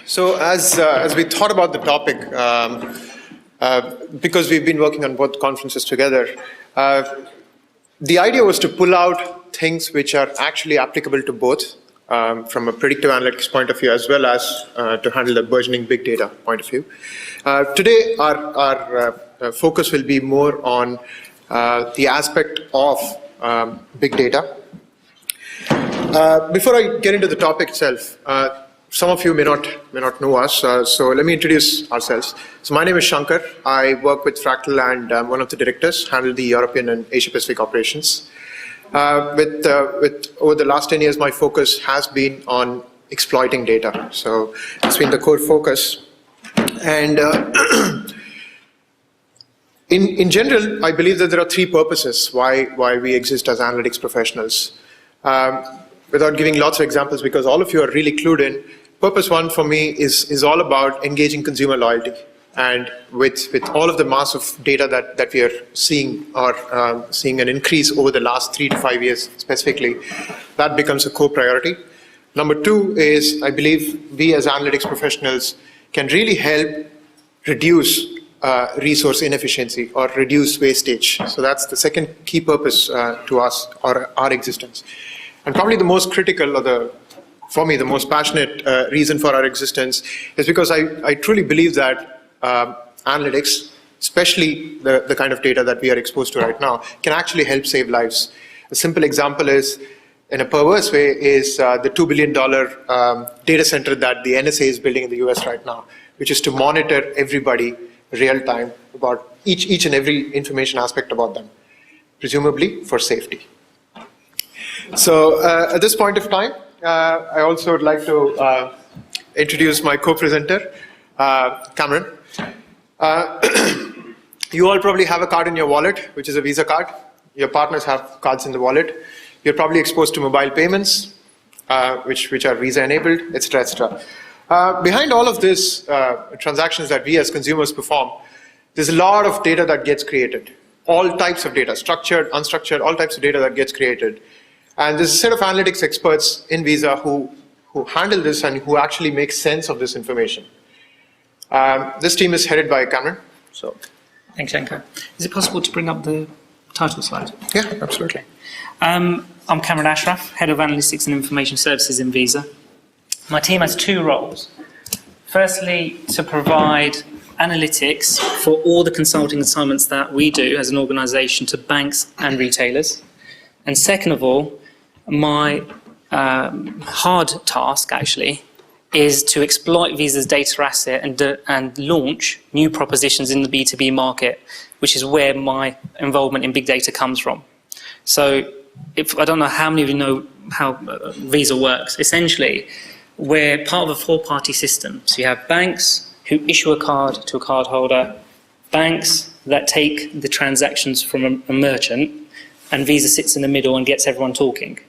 So as we thought about the topic, because we've been working on both conferences together, the idea was to pull out things which are actually applicable to both from a predictive analytics point of view, as well as to handle the burgeoning big data point of view. Today, our focus will be more on the aspect of big data. Before I get into the topic itself, some of you may not know us, so let me introduce ourselves. So my name is Sankar. I work with Fractal and I'm one of the directors, handle the European and Asia Pacific operations. With over the last 10 years, my focus has been on exploiting data. So it's been the core focus. And in general, I believe that there are three purposes why we exist as analytics professionals. Without giving lots of examples, because all of you are really clued in, purpose one for me is all about engaging consumer loyalty. And with all of the mass of data that we are seeing, or seeing an increase over the last 3 to 5 years specifically, that becomes a core priority. Number two is, I believe we as analytics professionals can really help reduce resource inefficiency or reduce wastage. So that's the second key purpose to us, or our existence. And probably the most critical, or for me, the most passionate reason for our existence is because I truly believe that analytics, especially the kind of data that we are exposed to right now, can actually help save lives. A simple example is, in a perverse way, is the $2 billion data center that the NSA is building in the US right now, which is to monitor everybody real time about each and every information aspect about them, presumably for safety. So at this point of time, I also would like to introduce my co-presenter, Kamran. You all probably have a card in your wallet, which is a Visa card. Your partners have cards in the wallet. You're probably exposed to mobile payments, which are Visa enabled, etc., etc. Behind all of this transactions that we as consumers perform, there's a lot of data that gets created. All types of data, structured, unstructured, all types of data that gets created. And there's a set of analytics experts in Visa who handle this and who actually make sense of this information. This team is headed by Kamran. So, thanks, Shankar. Is it possible to bring up the title slide? Yeah, absolutely. Okay. I'm Kamran Ashraf, Head of Analytics and Information Services in Visa. My team has two roles. Firstly, to provide analytics for all the consulting assignments that we do as an organisation to banks and retailers. And second of all, my hard task, actually, is to exploit Visa's data asset and launch new propositions in the B2B market, which is where my involvement in big data comes from. So I don't know how many of you know how Visa works. Essentially, we're part of a four-party system. So you have banks who issue a card to a cardholder, banks that take the transactions from a merchant, and Visa sits in the middle and gets everyone talking.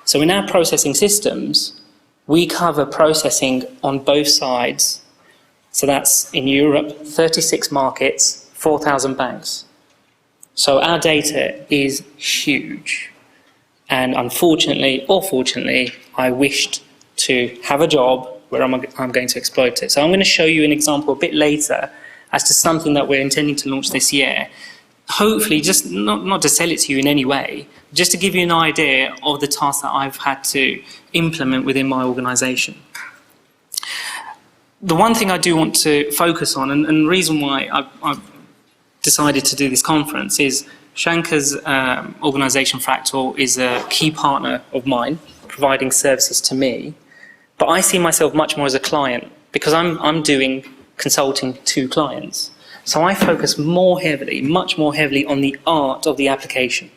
So in our processing systems, we cover processing on both sides. So that's in Europe, 36 markets, 4,000 banks. So our data is huge. And unfortunately, or fortunately, I wished to have a job where I'm going to exploit it. So I'm going to show you an example a bit later as to something that we're intending to launch this year. Hopefully, just not to sell it to you in any way, just to give you an idea of the tasks that I've had to implement within my organisation. The one thing I do want to focus on, and the reason why I've decided to do this conference, is Shankar's organisation, Fractal, is a key partner of mine, providing services to me. But I see myself much more as a client, because I'm doing consulting to clients. So I focus much more heavily on the art of the application.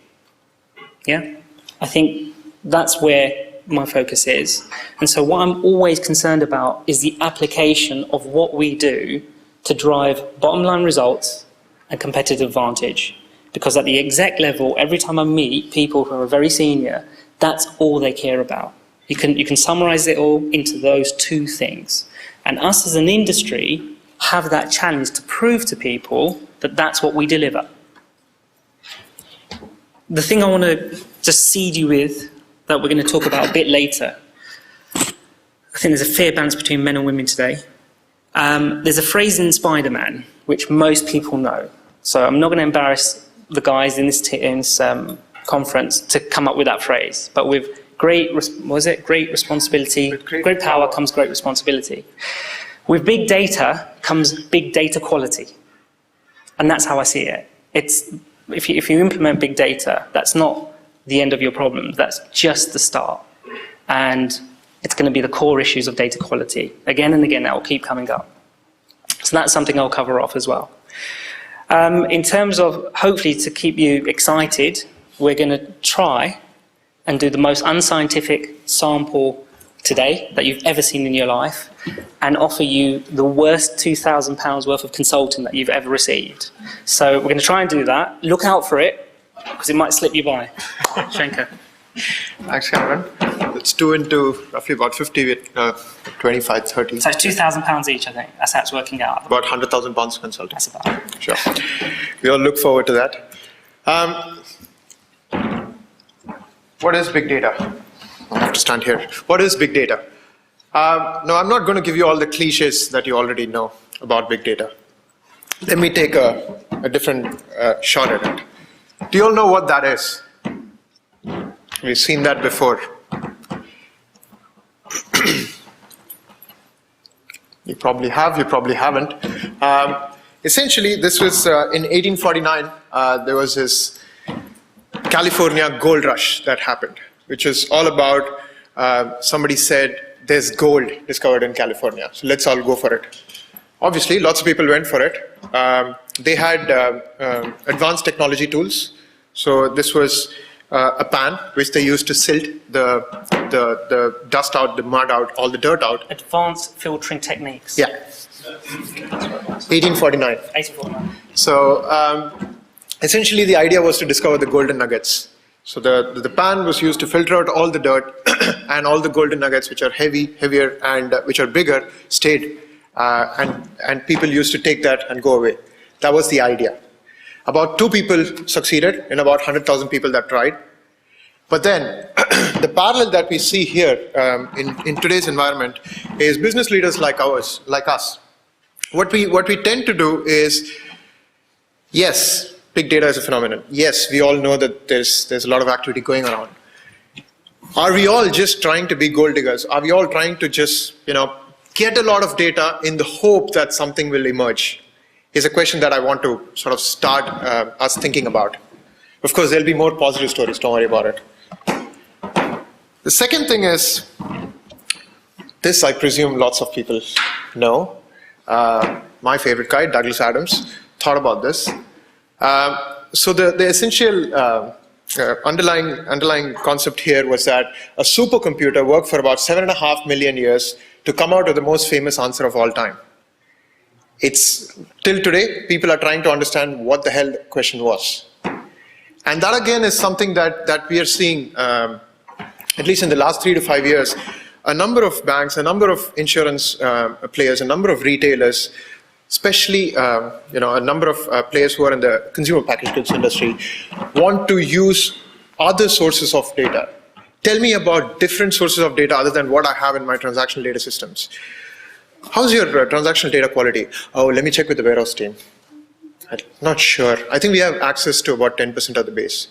Yeah? I think that's where my focus is. And so what I'm always concerned about is the application of what we do to drive bottom line results and competitive advantage. Because at the exec level, every time I meet people who are very senior, that's all they care about. You can summarize it all into those two things. And us as an industry have that challenge to prove to people that that's what we deliver. The thing I want to just seed you with, that we're going to talk about a bit later, I think there's a fair balance between men and women today. There's a phrase in Spider-Man which most people know. So I'm not going to embarrass the guys in this conference to come up with that phrase. But with great responsibility, great power comes great responsibility. With big data comes big data quality. And that's how I see it. If you implement big data, that's not the end of your problems. That's just the start. And it's going to be the core issues of data quality. Again and again, that will keep coming up. So that's something I'll cover off as well. In terms of, hopefully, to keep you excited, we're going to try and do the most unscientific sample today that you've ever seen in your life and offer you the worst £2,000 worth of consulting that you've ever received. So we're going to try and do that. Look out for it, because it might slip you by. Sankar. Thanks, Kamran. Let's do into roughly about 50 with 25, 30. So it's £2,000 each, I think. That's how it's working out. About £100,000 consulting. That's about it. Sure. We all look forward to that. What is big data? I have to stand here. What is big data? No, I'm not going to give you all the cliches that you already know about big data. Let me take a different shot at it. Do you all know what that is? We've seen that before. You probably have, you probably haven't. Essentially, this was in 1849, there was this California gold rush that happened, which is all about somebody said there's gold discovered in California, so let's all go for it. Obviously, lots of people went for it. They had advanced technology tools. So this was a pan which they used to silt the dust out, the mud out, all the dirt out. Advanced filtering techniques. Yeah. 1849. 1849. So essentially the idea was to discover the golden nuggets. So the pan was used to filter out all the dirt and all the golden nuggets which are heavier and which are bigger stayed. And people used to take that and go away. That was the idea. About 2 people succeeded in about 100,000 people that tried. But then the parallel that we see here in today's environment is business leaders like us. What we tend to do is, yes, big data is a phenomenon. Yes, we all know that there's a lot of activity going on. Are we all just trying to be gold diggers? Are we all trying to just, get a lot of data in the hope that something will emerge? Is a question that I want to sort of start us thinking about. Of course, there'll be more positive stories, don't worry about it. The second thing is, this I presume lots of people know. My favorite guy, Douglas Adams, thought about this. So the essential underlying concept here was that a supercomputer worked for about 7.5 million years to come out with the most famous answer of all time. It's till today, people are trying to understand what the hell the question was. And that again is something that we are seeing, at least in the last 3 to 5 years, a number of banks, a number of insurance players, a number of retailers, especially a number of players who are in the consumer packaged goods industry, want to use other sources of data. Tell me about different sources of data other than what I have in my transactional data systems. How's your transactional data quality? Oh, let me check with the warehouse team. I'm not sure. I think we have access to about 10% of the base.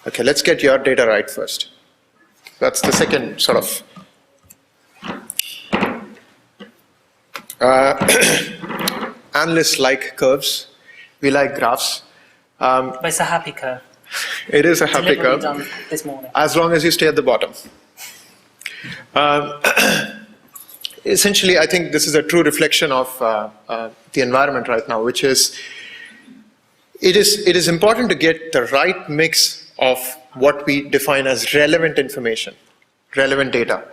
Okay, let's get your data right first. That's the second sort of analysts like curves. We like graphs. But it's a happy curve. It is a happy curve. Done this morning. As long as you stay at the bottom. Essentially, I think this is a true reflection of the environment right now, which is, it is important to get the right mix of what we define as relevant information, relevant data.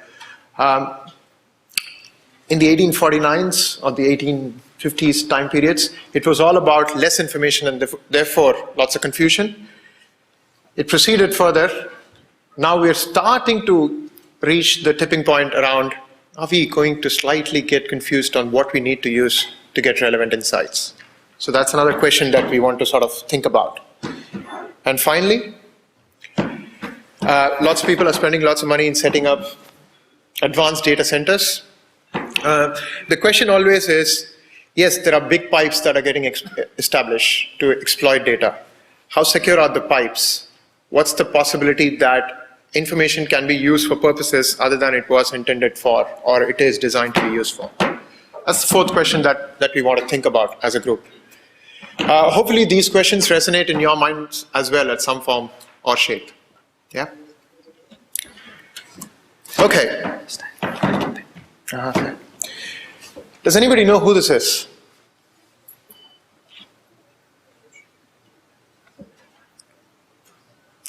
In the 1849s or the 1850s time periods, it was all about less information and therefore lots of confusion. It proceeded further. Now we're starting to reach the tipping point around, are we going to slightly get confused on what we need to use to get relevant insights? So that's another question that we want to sort of think about. And finally, lots of people are spending lots of money in setting up advanced data centers. The question always is, yes, there are big pipes that are getting established to exploit data. How secure are the pipes? What's the possibility that information can be used for purposes other than it was intended for, or it is designed to be used for? That's the fourth question that we want to think about as a group. Hopefully these questions resonate in your minds as well at some form or shape. Yeah? Okay. Does anybody know who this is?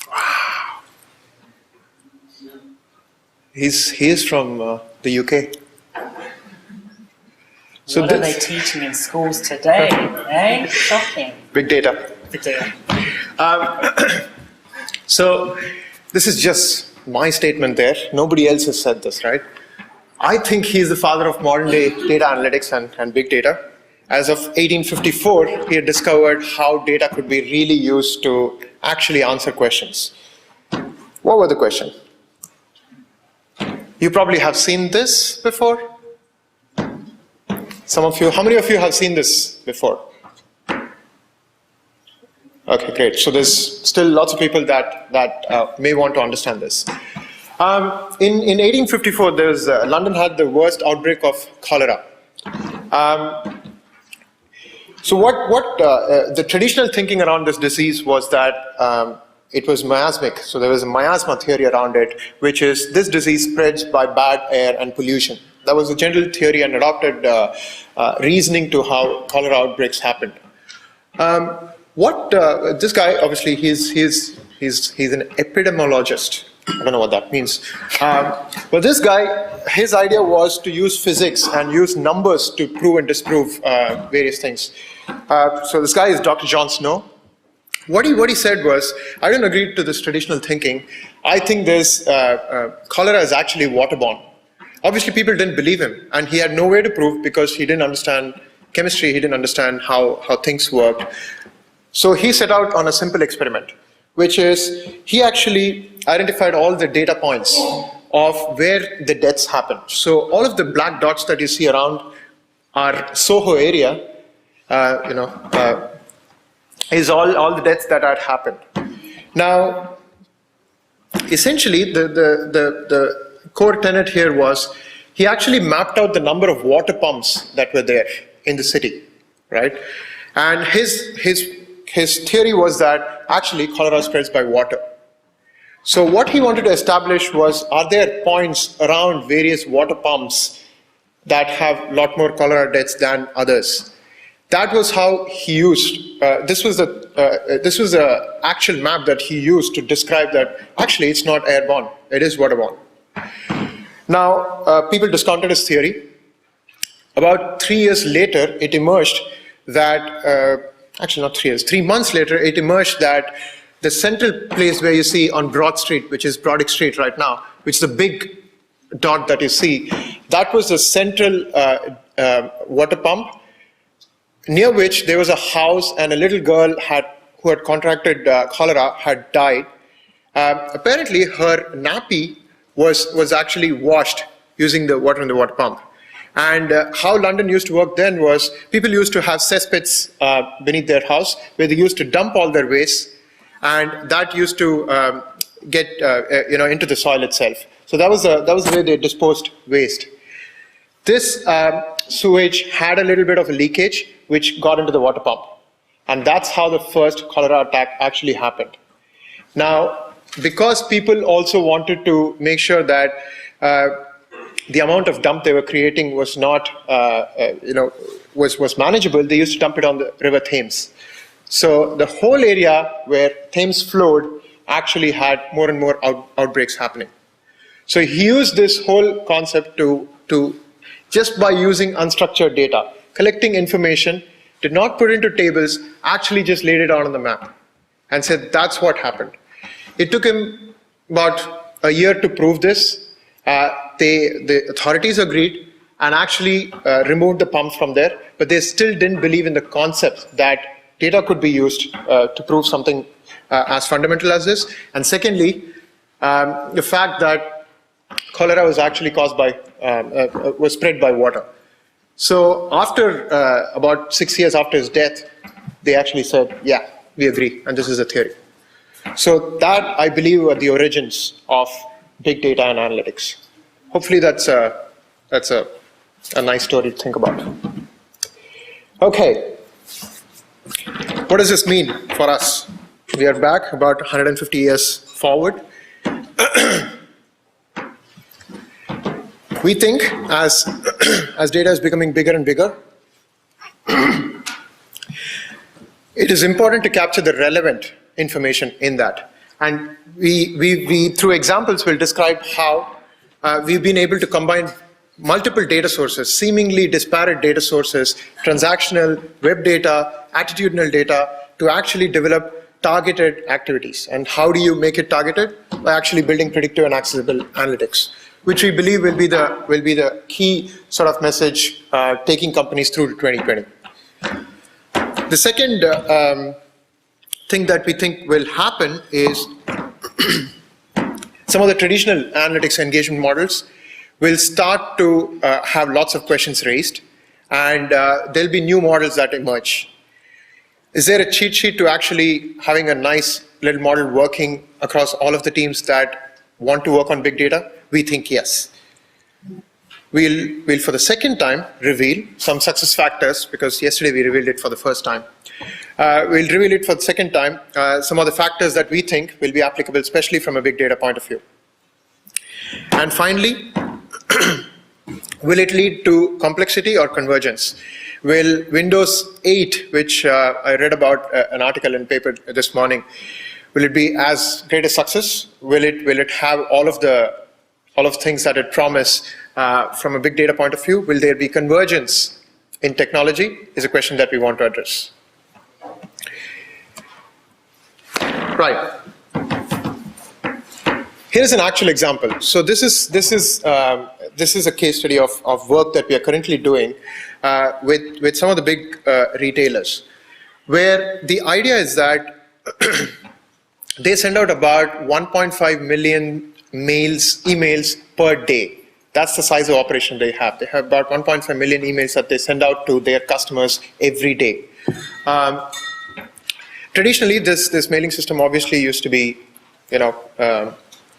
Wow. He is from the UK. So what are they teaching in schools today? Eh? Shocking. Big data. Big data. So this is just my statement there. Nobody else has said this, right? I think he's the father of modern day data analytics and big data. As of 1854, he had discovered how data could be really used to actually answer questions. What were the questions? You probably have seen this before. Some of you, how many of you have seen this before? Okay, great. So there's still lots of people that may want to understand this. In 1854, London had the worst outbreak of cholera. So what the traditional thinking around this disease was that it was miasmic. So there was a miasma theory around it, which is this disease spreads by bad air and pollution. That was the general theory and adopted reasoning to how cholera outbreaks happened. This guy, obviously, he's an epidemiologist. I don't know what that means. But this guy, his idea was to use physics and use numbers to prove and disprove various things. So this guy is Dr. John Snow. What he said was, I don't agree to this traditional thinking. I think this cholera is actually waterborne. Obviously, people didn't believe him, and he had no way to prove because he didn't understand chemistry, he didn't understand how things worked. So he set out on a simple experiment, which is he actually identified all the data points of where the deaths happened. So all of the black dots that you see around our Soho area, is all the deaths that had happened. Now, essentially, the core tenet here was he actually mapped out the number of water pumps that were there in the city, right? And his theory was that actually cholera spreads by water. So what he wanted to establish was, are there points around various water pumps that have a lot more cholera deaths than others? That was how he used, this was the actual map that he used to describe that actually it's not airborne, it is waterborne. Now, people discounted his theory. About 3 years later, it emerged that, actually not 3 years, 3 months later, it emerged that the central place where you see on Broad Street, which is Broddick Street right now, which is the big dot that you see, that was the central water pump, near which there was a house and a little girl who had contracted cholera had died. Apparently, her nappy was actually washed using the water in the water pump. And how London used to work then was people used to have cesspits beneath their house where they used to dump all their waste, and that used to get into the soil itself. So that was the way they disposed waste. This sewage had a little bit of a leakage which got into the water pump, and that's how the first cholera attack actually happened. Now, because people also wanted to make sure that the amount of dump they were creating was not, was manageable, they used to dump it on the River Thames. So the whole area where Thames flowed actually had more and more outbreaks happening. So he used this whole concept to just by using unstructured data, collecting information, did not put it into tables, actually just laid it out on the map and said that's what happened. It took him about a year to prove this. The authorities agreed and actually removed the pump from there, but they still didn't believe in the concept that data could be used to prove something as fundamental as this. And secondly, the fact that cholera was actually caused by, was spread by water. So after about 6 years after his death, they actually said, yeah, we agree, and this is a theory. So that, I believe, were the origins of big data and analytics. Hopefully that's a nice story to think about. Okay, what does this mean for us? We are back about 150 years forward. We think as data is becoming bigger and bigger, it is important to capture the relevant information in that. And we through examples, will describe how we've been able to combine multiple data sources, seemingly disparate data sources, transactional, web data, attitudinal data, to actually develop targeted activities. And how do you make it targeted? By actually building predictive and accessible analytics, which we believe will be the key sort of message taking companies through to 2020. The second thing that we think will happen is some of the traditional analytics engagement models will start to have lots of questions raised, and there'll be new models that emerge. Is there a cheat sheet to actually having a nice little model working across all of the teams that want to work on big data? We think yes. We'll for the second time reveal some success factors, because yesterday we revealed it for the first time. We'll reveal it for the second time, some of the factors that we think will be applicable, especially from a big data point of view. And finally, will it lead to complexity or convergence? Will Windows 8, which I read about an article in paper this morning, will it be as great a success? Will it have all of things that it promise from a big data point of view? Will there be convergence in technology? Is a question that we want to address. Right. Here's an actual example. So this is a case study of work that we are currently doing with some of the big retailers, where the idea is that they send out about 1.5 million emails per day. That's the size of operation they have. They have about 1.5 million emails that they send out to their customers every day. Traditionally, this mailing system obviously used to be,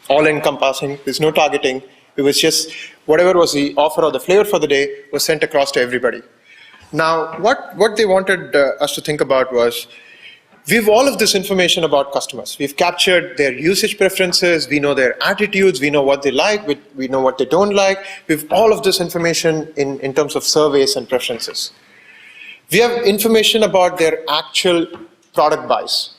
all-encompassing. There's no targeting. It was just whatever was the offer or the flavor for the day was sent across to everybody. Now, what they wanted us to think about was, we have all of this information about customers. We've captured their usage preferences. We know their attitudes. We know what they like. We know what they don't like. We have all of this information in terms of surveys and preferences. We have information about their actual product buys.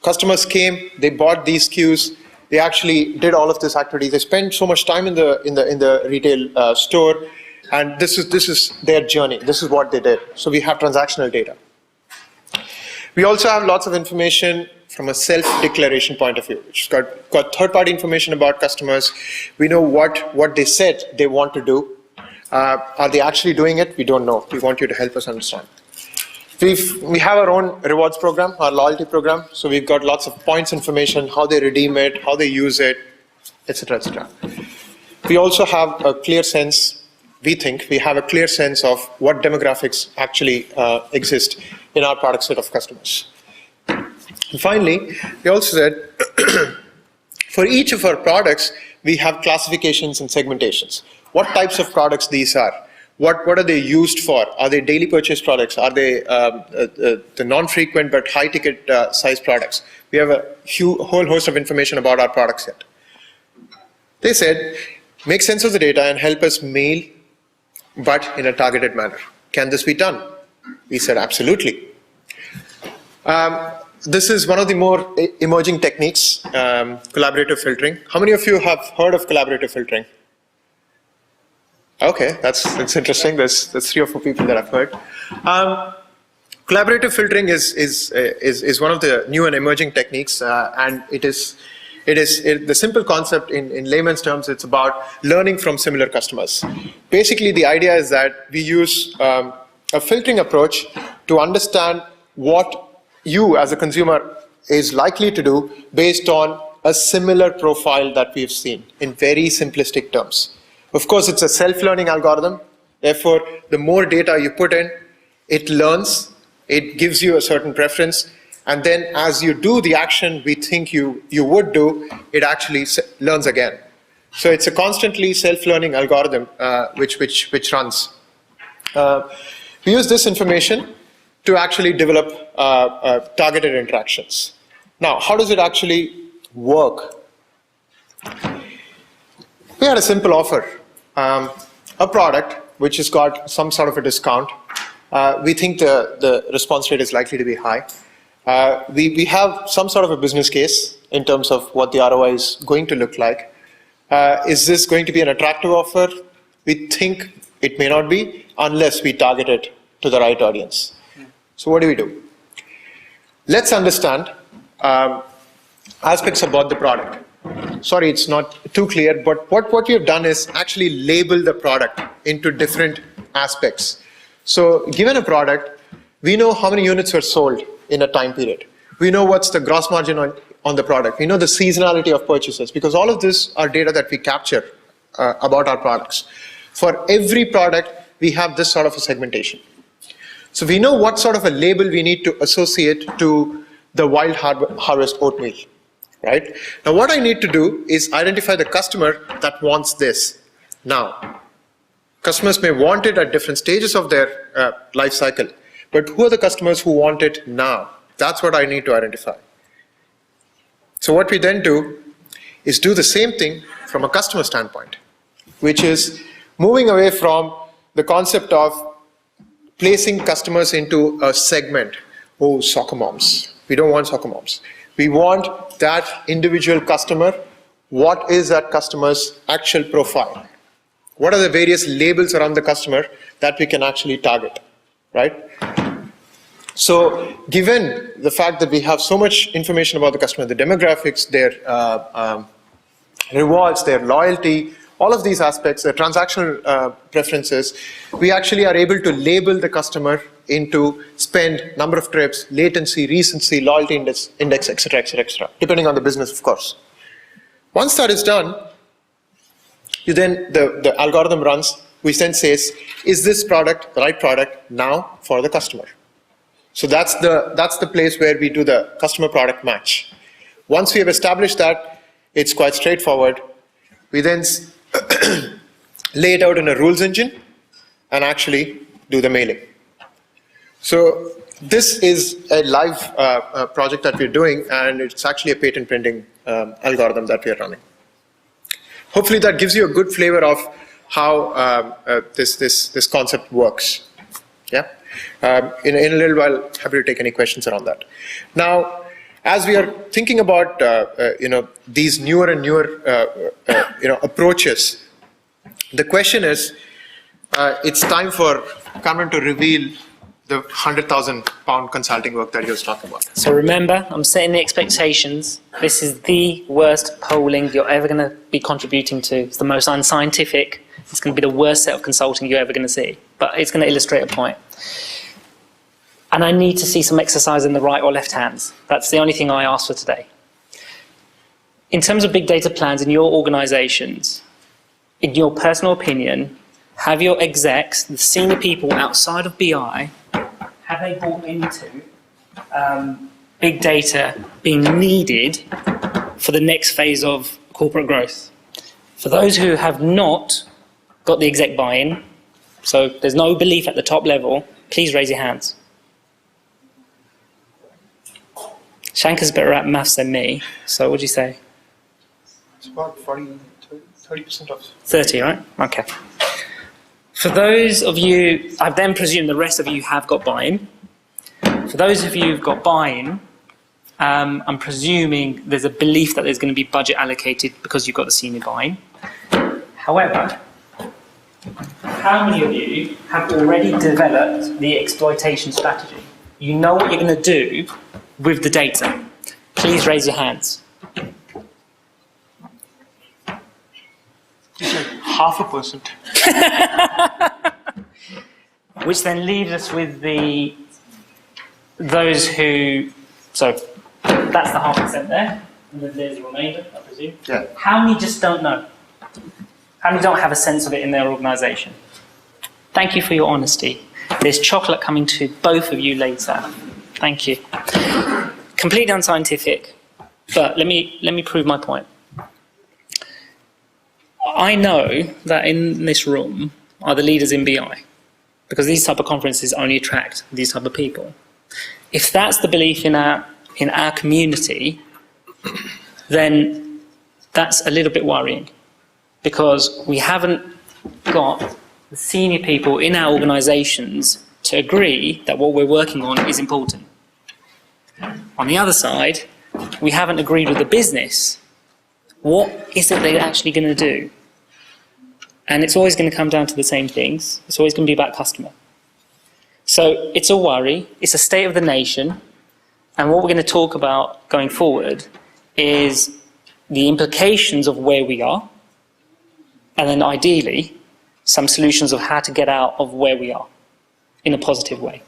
Customers came, they bought these SKUs, they actually did all of this activity. They spent so much time in the retail store, and this is their journey. This is what they did. So we have transactional data. We also have lots of information from a self-declaration point of view, which has got third-party information about customers. We know what they said they want to do. Are they actually doing it? We don't know. We want you to help us understand. We have our own rewards program, our loyalty program. So we've got lots of points information, how they redeem it, how they use it, etc., etc. We also have a clear sense, we think, we have a clear sense of what demographics actually exist in our product set of customers. And finally, we also said, for each of our products, we have classifications and segmentations. What types of products these are? What are they used for? Are they daily purchase products? Are they the non-frequent but high-ticket size products? We have a whole host of information about our product set. They said, make sense of the data and help us mail, but in a targeted manner. Can this be done? We said, absolutely. This is one of the more emerging techniques, collaborative filtering. How many of you have heard of collaborative filtering? Okay, that's interesting. There's 3 or 4 people that I've heard. Collaborative filtering is one of the new and emerging techniques, and it is the simple concept in layman's terms. It's about learning from similar customers. Basically, the idea is that we use a filtering approach to understand what you as a consumer is likely to do based on a similar profile that we've seen in very simplistic terms. Of course, it's a self-learning algorithm. Therefore, the more data you put in, it learns, it gives you a certain preference, and then as you do the action we think you would do, it actually learns again. So it's a constantly self-learning algorithm which runs. We use this information to actually develop targeted interactions. Now, how does it actually work? We had a simple offer, a product which has got some sort of a discount. We think the response rate is likely to be high. We have some sort of a business case in terms of what the ROI is going to look like. Is this going to be an attractive offer? We think it may not be unless we target it to the right audience. So what do? Let's understand aspects about the product. Sorry, it's not too clear, but what we have done is actually label the product into different aspects. So given a product, we know how many units were sold in a time period. We know what's the gross margin on the product. We know the seasonality of purchases, because all of this are data that we capture about our products. For every product, we have this sort of a segmentation. So we know what sort of a label we need to associate to the wild harvest oatmeal, right? Now what I need to do is identify the customer that wants this now. Customers may want it at different stages of their life cycle, but who are the customers who want it now? That's what I need to identify. So what we then do is do the same thing from a customer standpoint, which is moving away from the concept of placing customers into a segment. Oh, soccer moms. We don't want soccer moms. We want that individual customer. What is that customer's actual profile? What are the various labels around the customer that we can actually target, right? So given the fact that we have so much information about the customer, the demographics, their rewards, their loyalty, all of these aspects, their transactional preferences, we actually are able to label the customer into spend, number of trips, latency, recency, loyalty index, etc., depending on the business, of course. Once that is done, the algorithm runs, which then says, is this product the right product now for the customer? So that's the place where we do the customer product match. Once we have established that, it's quite straightforward. We then lay it out in a rules engine and actually do the mailing. So this is a live project that we're doing, and it's actually a patent pending algorithm that we are running. Hopefully that gives you a good flavor of how this concept works. Yeah. In a little while, happy to take any questions around that. Now, as we are thinking about these newer and newer approaches, the question is, it's time for Kamran to reveal the 100,000 pound consulting work that he was talking about. So remember, I'm setting the expectations. This is the worst polling you're ever going to be contributing to. It's the most unscientific. It's going to be the worst set of consulting you're ever going to see. But it's going to illustrate a point. And I need to see some exercise in the right or left hands. That's the only thing I ask for today. In terms of big data plans in your organizations, in your personal opinion, have your execs, the senior people outside of BI, have they bought into big data being needed for the next phase of corporate growth? For those who have not got the exec buy-in, so there's no belief at the top level, please raise your hands. Shankar's better at maths than me, so what do you say? It's about 30% of... 30, right? Okay. For those of you, I then presume the rest of you have got buy-in. For those of you who've got buy-in, I'm presuming there's a belief that there's going to be budget allocated because you've got the senior buy-in. However, how many of you have already developed the exploitation strategy? You know what you're going to do with the data. Please raise your hands. It's like 0.5%. Which then leaves us with those who, so that's the 0.5% there. And then there's the remainder, I presume. Yeah. How many just don't know? How many don't have a sense of it in their organisation? Thank you for your honesty. There's chocolate coming to both of you later. Thank you. Completely unscientific, but let me prove my point. I know that in this room are the leaders in BI, because these type of conferences only attract these type of people. If that's the belief in our community, then that's a little bit worrying, because we haven't got the senior people in our organisations to agree that what we're working on is important. On the other side, we haven't agreed with the business. What is it they're actually going to do? And it's always going to come down to the same things. It's always going to be about customer. So it's a worry. It's a state of the nation. And what we're going to talk about going forward is the implications of where we are, and then ideally some solutions of how to get out of where we are in a positive way.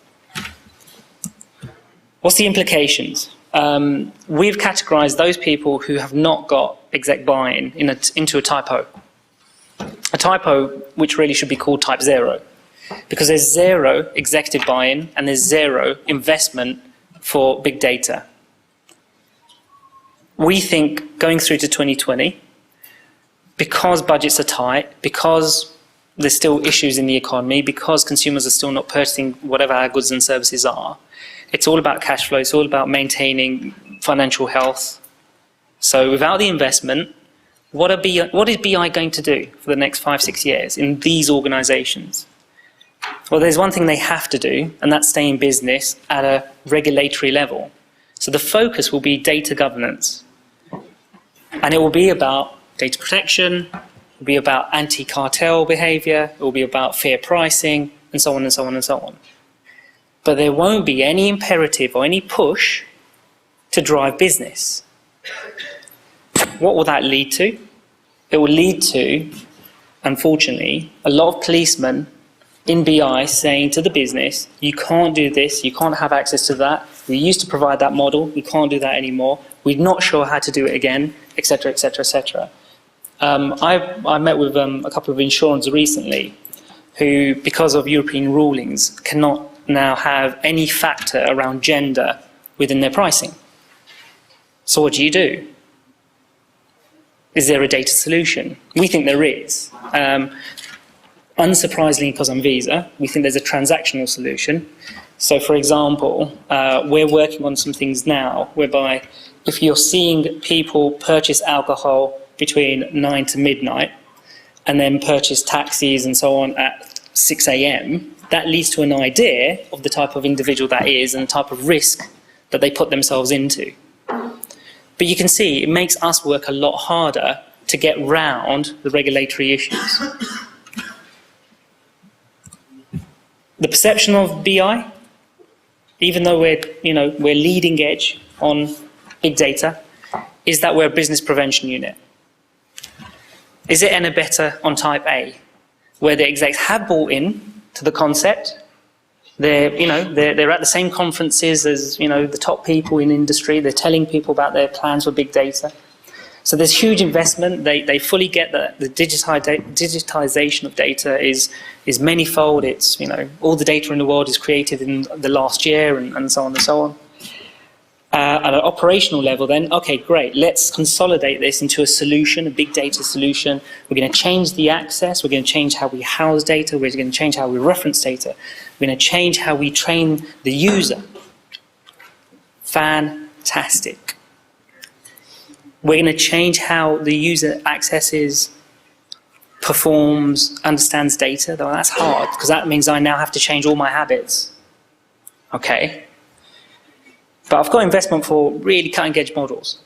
What's the implications? We've categorised those people who have not got exec buy-in into a typo. A typo which really should be called type 0, because there's 0 executive buy-in and there's 0 investment for big data. We think going through to 2020, because budgets are tight, because there's still issues in the economy, because consumers are still not purchasing whatever our goods and services are, it's all about cash flow, it's all about maintaining financial health. So without the investment, what is BI going to do for the next 5-6 years in these organisations? Well, there's one thing they have to do, and that's stay in business at a regulatory level. So the focus will be data governance. And it will be about data protection, it will be about anti-cartel behaviour, it will be about fair pricing, and so on and so on and so on. But there won't be any imperative or any push to drive business. What will that lead to? It will lead to, unfortunately, a lot of policemen in BI saying to the business, you can't do this, you can't have access to that, we used to provide that model, we can't do that anymore, we're not sure how to do it again, etc., etc., etc. I met with a couple of insurers recently who, because of European rulings, cannot now have any factor around gender within their pricing. So what do? Is there a data solution? We think there is. Unsurprisingly, because on Visa, we think there's a transactional solution. So, for example, we're working on some things now whereby if you're seeing people purchase alcohol between 9 to midnight and then purchase taxis and so on at 6 a.m., that leads to an idea of the type of individual that is and the type of risk that they put themselves into. But you can see it makes us work a lot harder to get round the regulatory issues. The perception of BI, even though we're leading edge on big data, is that we're a business prevention unit. Is it any better on type A, where the execs have bought in to the concept? They're at the same conferences as the top people in industry. They're telling people about their plans for big data. So there's huge investment. They fully get that the digitization of data is manifold. It's all the data in the world is created in the last year and so on and so on. At an operational level then, okay, great, let's consolidate this into a solution, a big data solution. We're going to change the access, we're going to change how we house data, we're going to change how we reference data, we're going to change how we train the user. Fantastic. We're going to change how the user accesses, performs, understands data. Though that's hard, because that means I now have to change all my habits. Okay. But I've got investment for really cutting-edge models.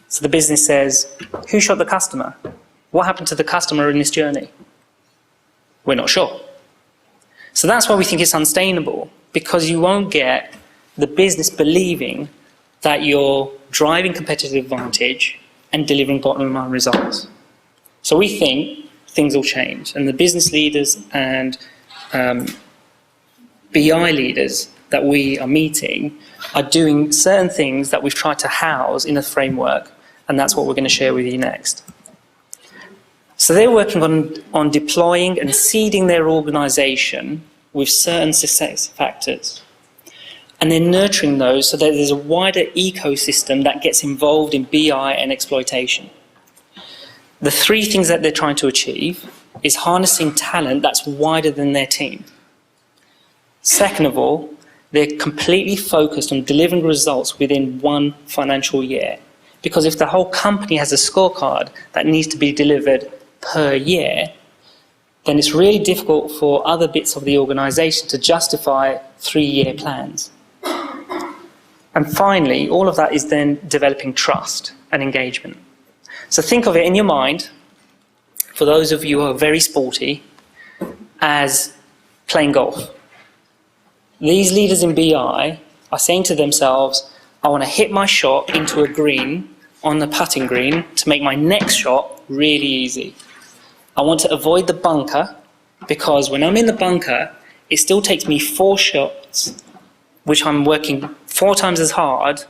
So the business says, who shot the customer? What happened to the customer in this journey? We're not sure. So that's why we think it's unsustainable, because you won't get the business believing that you're driving competitive advantage and delivering bottom-line results. So we think things will change, and the business leaders and BI leaders that we are meeting are doing certain things that we've tried to house in a framework, and that's what we're going to share with you next. So they're working on deploying and seeding their organisation with certain success factors. And then nurturing those so that there's a wider ecosystem that gets involved in BI and exploitation. The three things that they're trying to achieve is harnessing talent that's wider than their team. Second of all, they're completely focused on delivering results within one financial year. Because if the whole company has a scorecard that needs to be delivered per year, then it's really difficult for other bits of the organisation to justify 3-year plans. And finally, all of that is then developing trust and engagement. So think of it in your mind, for those of you who are very sporty, as playing golf. These leaders in BI are saying to themselves, I want to hit my shot into a green on the putting green to make my next shot really easy. I want to avoid the bunker because when I'm in the bunker, it still takes me 4 shots, which I'm working 4 times as hard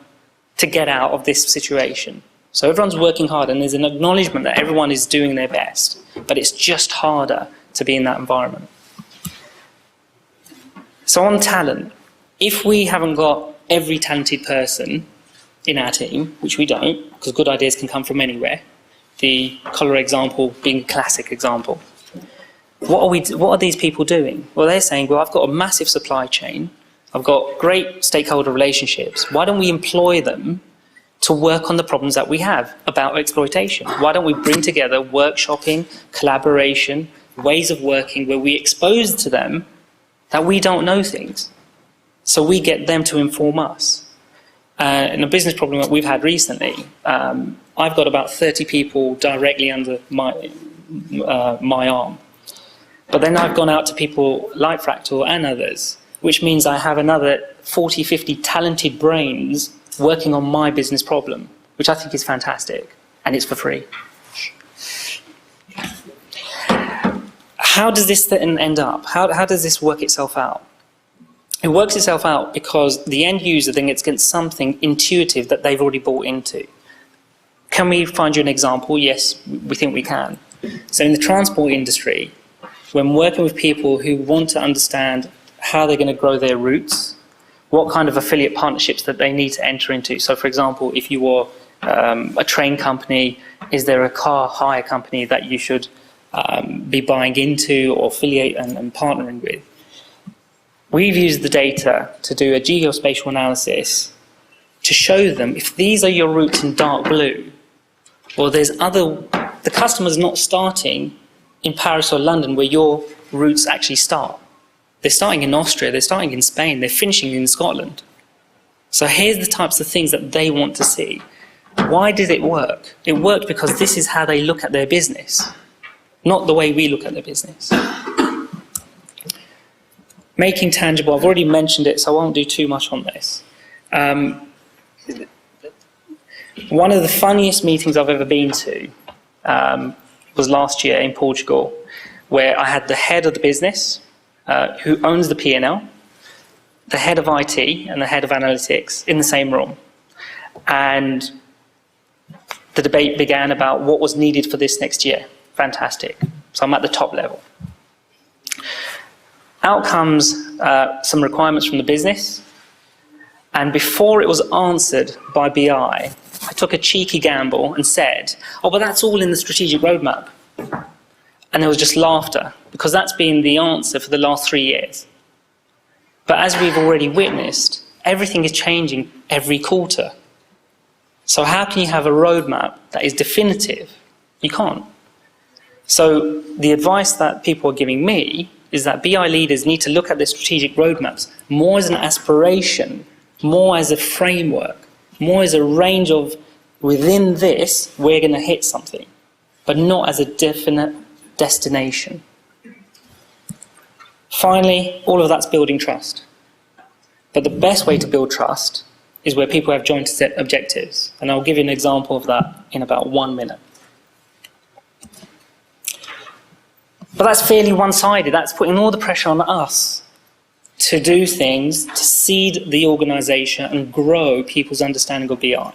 to get out of this situation. So everyone's working hard and there's an acknowledgement that everyone is doing their best, but it's just harder to be in that environment. So on talent, if we haven't got every talented person in our team, which we don't, because good ideas can come from anywhere, the cholera example being a classic example, what are these people doing? Well, they're saying, well, I've got a massive supply chain, I've got great stakeholder relationships, why don't we employ them to work on the problems that we have about exploitation? Why don't we bring together workshopping, collaboration, ways of working where we expose to them that we don't know things, so we get them to inform us. And a business problem that we've had recently, I've got about 30 people directly under my arm. But then I've gone out to people like Fractal and others, which means I have another 40, 50 talented brains working on my business problem, which I think is fantastic, and it's for free. How does this then end up? How does this work itself out? It works itself out because the end user then gets something intuitive that they've already bought into. Can we find you an example? Yes, we think we can. So in the transport industry, when working with people who want to understand how they're going to grow their routes, what kind of affiliate partnerships that they need to enter into. So for example, if you were a train company, is there a car hire company that you should be buying into or affiliate and partnering with? We've used the data to do a geospatial analysis to show them if these are your routes in dark blue, or the customer's not starting in Paris or London where your routes actually start. They're starting in Austria, they're starting in Spain, they're finishing in Scotland. So here's the types of things that they want to see. Why did it work? It worked because this is how they look at their business, not the way we look at their business. Making tangible, I've already mentioned it, so I won't do too much on this. One of the funniest meetings I've ever been to was last year in Portugal, where I had the head of the business, who owns the P&L, the head of IT and the head of analytics in the same room. And the debate began about what was needed for this next year. Fantastic. So I'm at the top level. Out comes some requirements from the business, and before it was answered by BI, I took a cheeky gamble and said, oh, but that's all in the strategic roadmap. And there was just laughter, because that's been the answer for the last 3 years. But as we've already witnessed, everything is changing every quarter. So how can you have a roadmap that is definitive? You can't. So the advice that people are giving me is that BI leaders need to look at their strategic roadmaps more as an aspiration, more as a framework, more as a range of, within this, we're going to hit something, but not as a definite destination. Finally, all of that's building trust. But the best way to build trust is where people have joint set objectives. And I'll give you an example of that in about 1 minute. But that's fairly one-sided. That's putting all the pressure on us to do things, to seed the organisation and grow people's understanding of BI.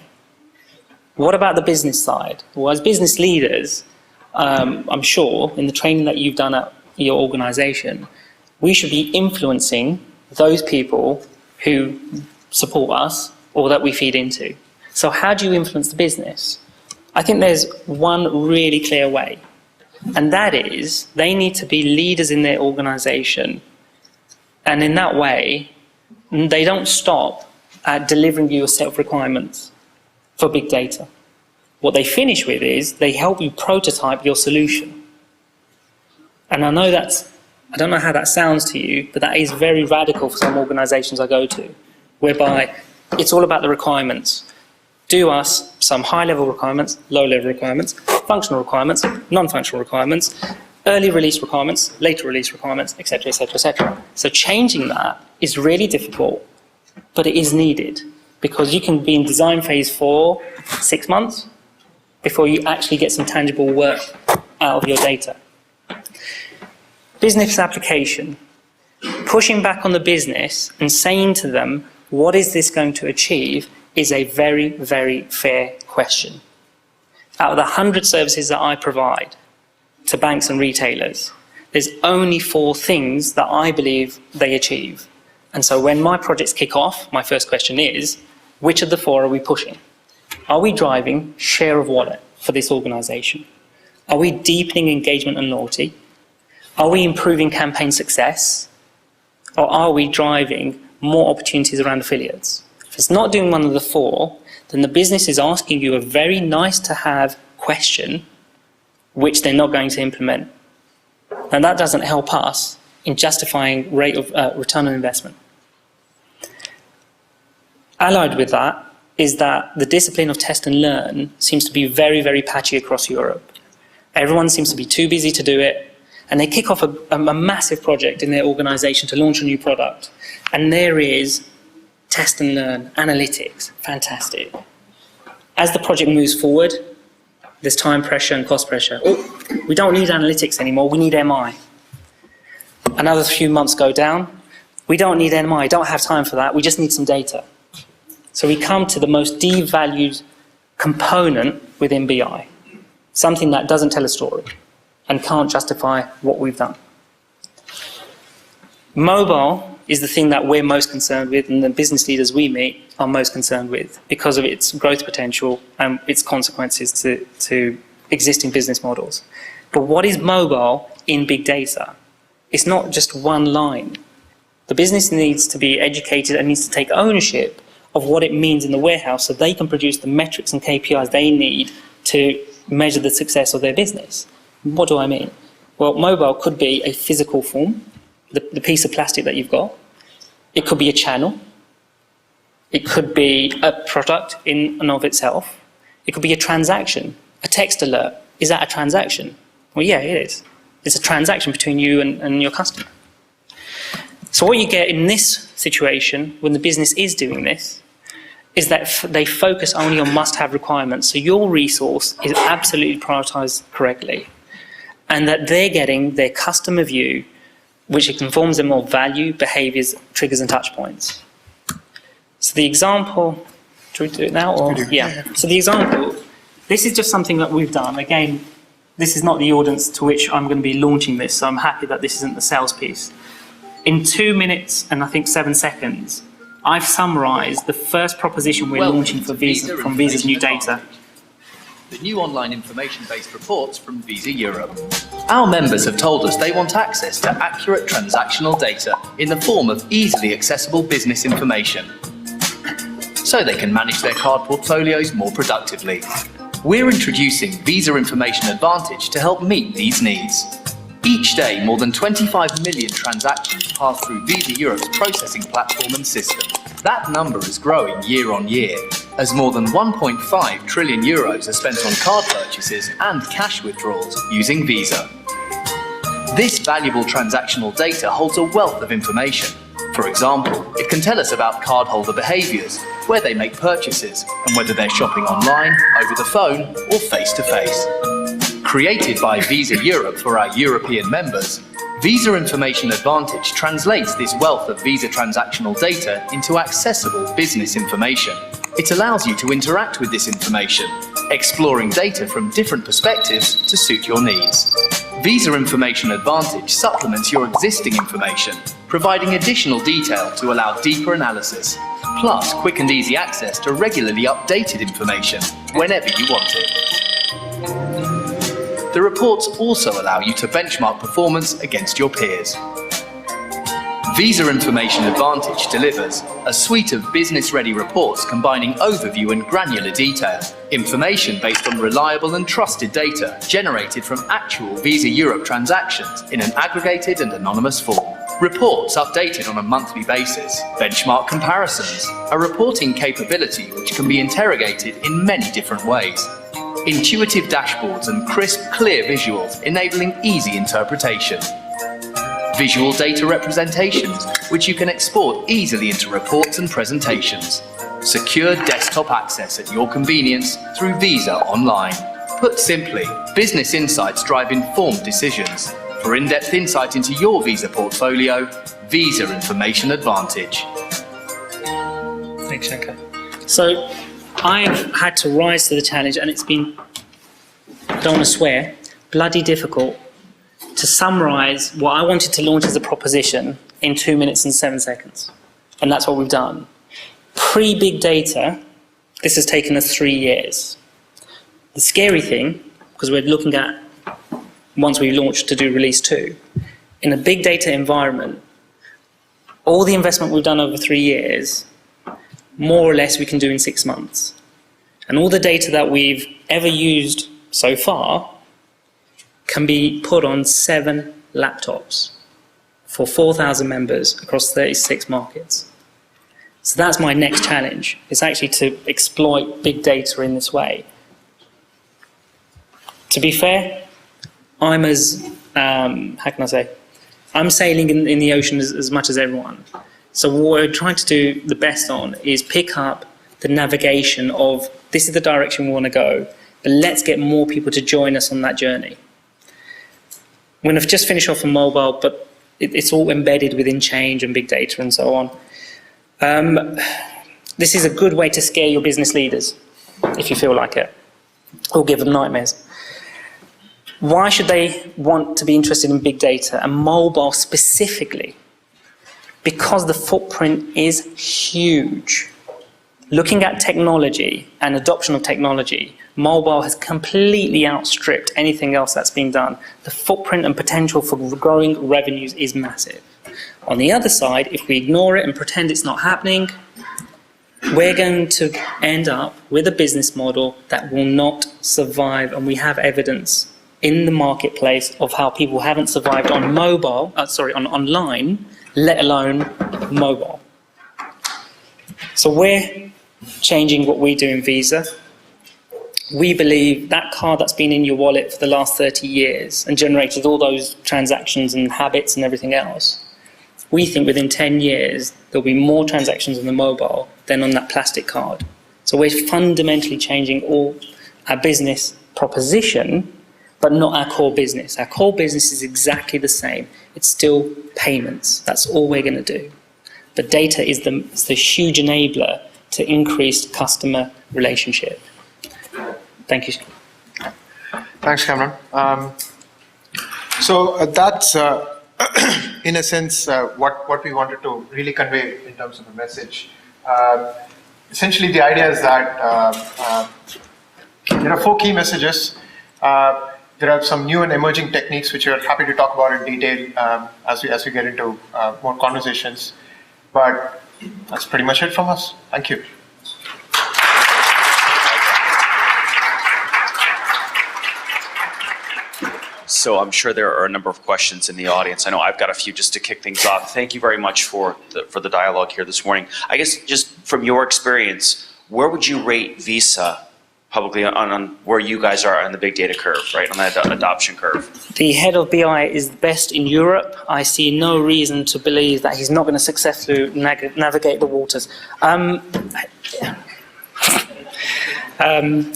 What about the business side? Well, as business leaders, I'm sure in the training that you've done at your organisation, we should be influencing those people who support us or that we feed into. So how do you influence the business? I think there's one really clear way, and that is they need to be leaders in their organisation. And in that way, they don't stop at delivering you a set of requirements for big data. What they finish with is they help you prototype your solution. And I don't know how that sounds to you, but that is very radical for some organisations I go to, whereby it's all about the requirements. Do us some high-level requirements, low-level requirements, functional requirements, non-functional requirements, early release requirements, later release requirements, etc., etc., etc. So changing that is really difficult, but it is needed, because you can be in design phase for 6 months before you actually get some tangible work out of your data. Business application. Pushing back on the business and saying to them, what is this going to achieve, is a very, very fair question. Out of the 100 services that I provide to banks and retailers, there's only 4 things that I believe they achieve. And so when my projects kick off, my first question is, which of the 4 are we pushing? Are we driving share of wallet for this organisation? Are we deepening engagement and loyalty? Are we improving campaign success? Or are we driving more opportunities around affiliates? If it's not doing one of the 4, then the business is asking you a very nice to have question, which they're not going to implement. And that doesn't help us in justifying rate of return on investment. Allied with that is that the discipline of test and learn seems to be very, very patchy across Europe. Everyone seems to be too busy to do it, and they kick off a massive project in their organisation to launch a new product. And there is test and learn, analytics, fantastic. As the project moves forward, there's time pressure and cost pressure. Oh, we don't need analytics anymore, we need MI. Another few months go down, we don't need MI, don't have time for that, we just need some data. So we come to the most devalued component within BI, something that doesn't tell a story and can't justify what we've done. Mobile is the thing that we're most concerned with, and the business leaders we meet are most concerned with, because of its growth potential and its consequences to existing business models. But what is mobile in big data? It's not just one line. The business needs to be educated and needs to take ownership of what it means in the warehouse so they can produce the metrics and KPIs they need to measure the success of their business. What do I mean? Well, mobile could be a physical form, the piece of plastic that you've got. It could be a channel. It could be a product in and of itself. It could be a transaction, a text alert. Is that a transaction? Well, yeah, it is. It's a transaction between you and your customer. So what you get in this situation, when the business is doing this, is that they focus only on must-have requirements. So your resource is absolutely prioritised correctly. And that they're getting their customer view, which informs them of value, behaviours, triggers and touch points. So the example, do we do it now? Or? Yeah. So the example, this is just something that we've done. Again, this is not the audience to which I'm going to be launching this, so I'm happy that this isn't the sales piece. In 2 minutes and I think 7 seconds, I've summarised the first proposition we're launching for Visa from Visa's new data. The new online information-based reports from Visa Europe. Our members have told us they want access to accurate transactional data in the form of easily accessible business information, so they can manage their card portfolios more productively. We're introducing Visa Information Advantage to help meet these needs. Each day, more than 25 million transactions pass through Visa Europe's processing platform and system. That number is growing year on year, as more than 1.5 trillion euros are spent on card purchases and cash withdrawals using Visa. This valuable transactional data holds a wealth of information. For example, it can tell us about cardholder behaviours, where they make purchases, and whether they're shopping online, over the phone, or face-to-face. Created by Visa Europe for our European members, Visa Information Advantage translates this wealth of Visa transactional data into accessible business information. It allows you to interact with this information, exploring data from different perspectives to suit your needs. Visa Information Advantage supplements your existing information, providing additional detail to allow deeper analysis, plus quick and easy access to regularly updated information whenever you want it. The reports also allow you to benchmark performance against your peers. Visa Information Advantage delivers a suite of business-ready reports combining overview and granular detail, information based on reliable and trusted data generated from actual Visa Europe transactions in an aggregated and anonymous form. Reports updated on a monthly basis, benchmark comparisons, a reporting capability which can be interrogated in many different ways, intuitive dashboards and crisp, clear visuals enabling easy interpretation, visual data representations which you can export easily into reports and presentations, secure desktop access at your convenience through Visa Online. Put simply, business insights drive informed decisions. For in-depth insight into your Visa portfolio, Visa Information Advantage. Thanks, Sankar. So I've had to rise to the challenge, and it's been, I don't want to swear, bloody difficult to summarise what I wanted to launch as a proposition in 2 minutes and 7 seconds. And that's what we've done. Pre-big data, this has taken us 3 years. The scary thing, because we're looking at, once we launched to do release 2, in a big data environment, all the investment we've done over 3 years, more or less we can do in 6 months. And all the data that we've ever used so far can be put on 7 laptops for 4,000 members across 36 markets. So that's my next challenge. It's actually to exploit big data in this way. To be fair, I'm as, how can I say, I'm sailing in the ocean as much as everyone. So what we're trying to do the best on is pick up the navigation of, this is the direction we want to go, but let's get more people to join us on that journey. We're going to just finish off on mobile, but it's all embedded within change and big data and so on. This is a good way to scare your business leaders, if you feel like it, or give them nightmares. Why should they want to be interested in big data and mobile specifically? Because the footprint is huge. Looking at technology and adoption of technology, mobile has completely outstripped anything else that's been done. The footprint and potential for growing revenues is massive. On the other side, if we ignore it and pretend it's not happening, we're going to end up with a business model that will not survive, and we have evidence in the marketplace of how people haven't survived on mobile, on online, let alone mobile. So we're changing what we do in Visa. We believe that card that's been in your wallet for the last 30 years and generated all those transactions and habits and everything else, we think within 10 years there'll be more transactions on the mobile than on that plastic card. So we're fundamentally changing all our business proposition, but not our core business. Our core business is exactly the same. It's still payments. That's all we're going to do. But data is the huge enabler to increased customer relationship. Thank you. Thanks, Kamran. So that's, in a sense, what we wanted to really convey in terms of a message. Essentially, the idea is that there are 4 key messages. There are some new and emerging techniques which we are happy to talk about in detail as we get into more conversations. But that's pretty much it from us. Thank you. So I'm sure there are a number of questions in the audience. I know I've got a few just to kick things off. Thank you very much for the dialogue here this morning. I guess just from your experience, where would you rate Visa publicly on where you guys are on the big data curve, right, on that adoption curve? The head of BI is the best in Europe. I see no reason to believe that he's not going to successfully navigate the waters.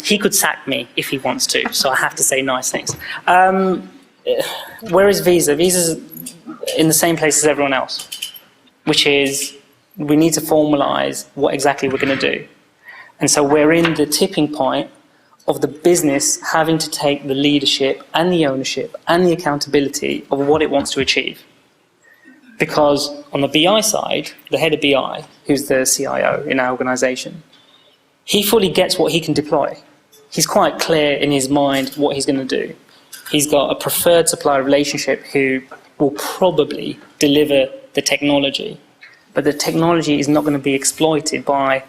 He could sack me if he wants to, so I have to say nice things. where is Visa? Visa's in the same place as everyone else, which is we need to formalise what exactly we're going to do. And so we're in the tipping point of the business having to take the leadership and the ownership and the accountability of what it wants to achieve. Because on the BI side, the head of BI, who's the CIO in our organisation, he fully gets what he can deploy. He's quite clear in his mind what he's going to do. He's got a preferred supplier relationship who will probably deliver the technology, but the technology is not going to be exploited by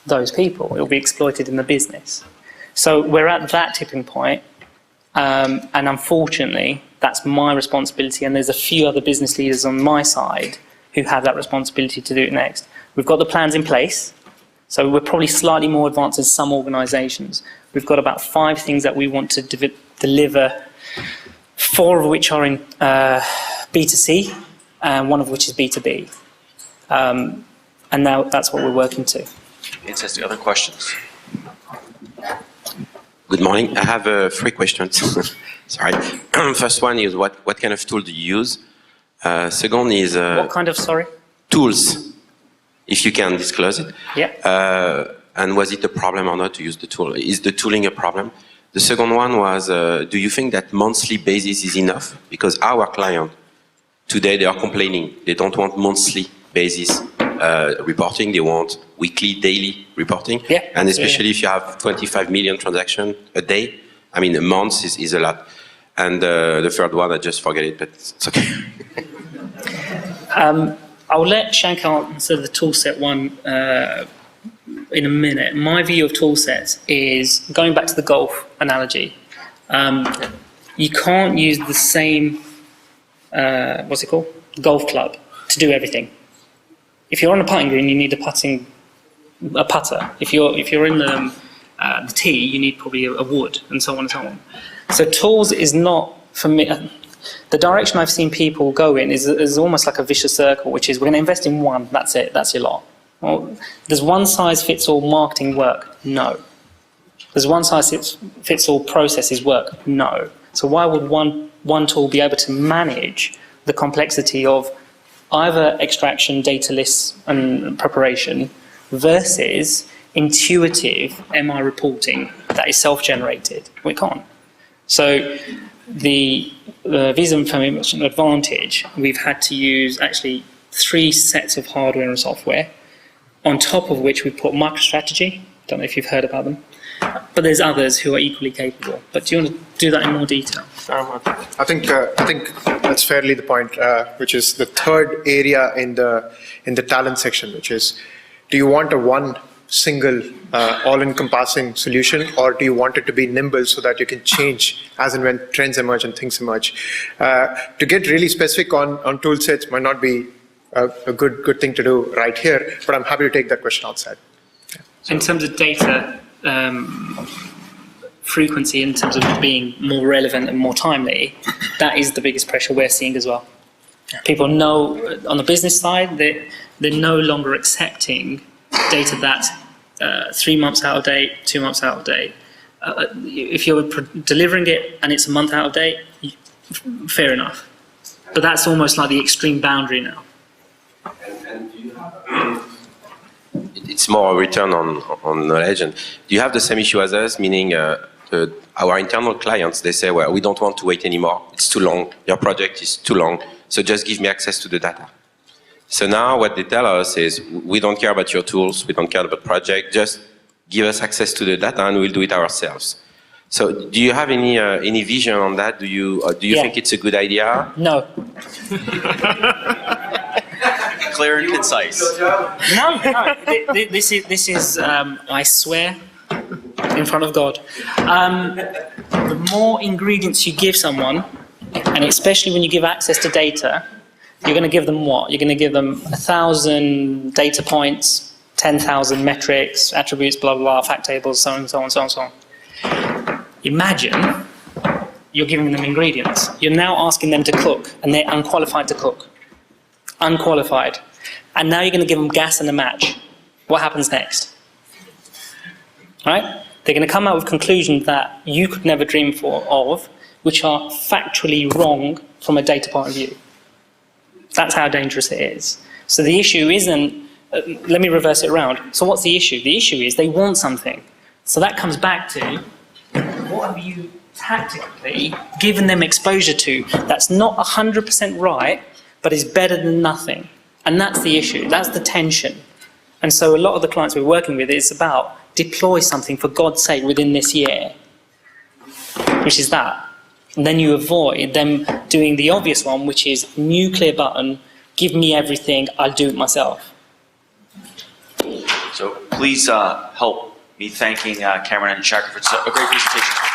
those people. It will be exploited in the business. So we're at that tipping point, and unfortunately, that's my responsibility, and there's a few other business leaders on my side who have that responsibility to do it next. We've got the plans in place, so we're probably slightly more advanced than some organisations. We've got about 5 things that we want to deliver, 4 of which are in B2C, and 1 of which is B2B. And now that's what we're working to. Fantastic. Other questions? Good morning. I have 3 questions. Sorry. First one is what kind of tool do you use? Second is... what kind of, sorry? Tools, if you can disclose it. Yeah. And was it a problem or not to use the tool? Is the tooling a problem? The second one was, do you think that monthly basis is enough? Because our client, today they are complaining. They don't want monthly basis reporting. They want weekly, daily reporting. Yeah, and especially if you have 25 million transactions a day, I mean, a month is a lot. And the third one, I just forget it, but it's okay. I'll let Sankar answer the toolset one in a minute. My view of toolsets is, going back to the golf analogy, you can't use the same, what's it called? Golf club to do everything. If you're on a putting green, you need a putter. If you're in the tee, you need probably a wood, and so on and so on. So tools is not, for me, the direction I've seen people go in is almost like a vicious circle, which is we're going to invest in one, that's it, that's your lot. Well, does one size fits all marketing work? No. Does one size fits all processes work? No. So why would one tool be able to manage the complexity of either extraction, data lists and preparation versus intuitive MI reporting that is self-generated? We can't. So the Visa Information Advantage, we've had to use actually 3 sets of hardware and software, on top of which we put MicroStrategy. Don't know if you've heard about them, but there's others who are equally capable. But do you want to do that in more detail? I think that's fairly the point, which is the third area in the talent section, which is, do you want a one single all-encompassing solution, or do you want it to be nimble so that you can change as and when trends emerge and things emerge? To get really specific on tool sets might not be a good thing to do right here, but I'm happy to take that question outside. Yeah. In terms of data frequency, in terms of being more relevant and more timely, that is the biggest pressure we're seeing as well. People know on the business side that they're no longer accepting data that's 3 months out of date, 2 months out of date. If you're delivering it and it's a month out of date, fair enough. But that's almost like the extreme boundary now. And do you have, it's more a return on knowledge. And do you have the same issue as us, meaning our internal clients, they say, well, we don't want to wait anymore. It's too long. Your project is too long. So just give me access to the data. So now what they tell us is, we don't care about your tools. We don't care about project. Just give us access to the data and we'll do it ourselves. So do you have any vision on that? Do you think it's a good idea? No. Clear and concise. No. This is I swear, in front of God. The more ingredients you give someone, and especially when you give access to data, you're going to give them what? You're going to give them 1,000 data points, 10,000 metrics, attributes, blah, blah, blah, fact tables, so on, so on, so on, so on. Imagine you're giving them ingredients. You're now asking them to cook, and they're unqualified to cook. Unqualified. And now you're going to give them gas and a match. What happens next? Right? They're going to come out with conclusions that you could never dream of, which are factually wrong from a data point of view. That's how dangerous it is. So the issue isn't, let me reverse it around. So what's the issue? The issue is they want something. So that comes back to, what have you tactically given them exposure to that's not 100% right, but is better than nothing? And that's the issue, that's the tension. And so a lot of the clients we're working with, it's about deploy something for God's sake within this year, which is that. And then you avoid them doing the obvious one, which is nuclear button, give me everything, I'll do it myself. So please help me thanking Kamran and Sankar for a great presentation.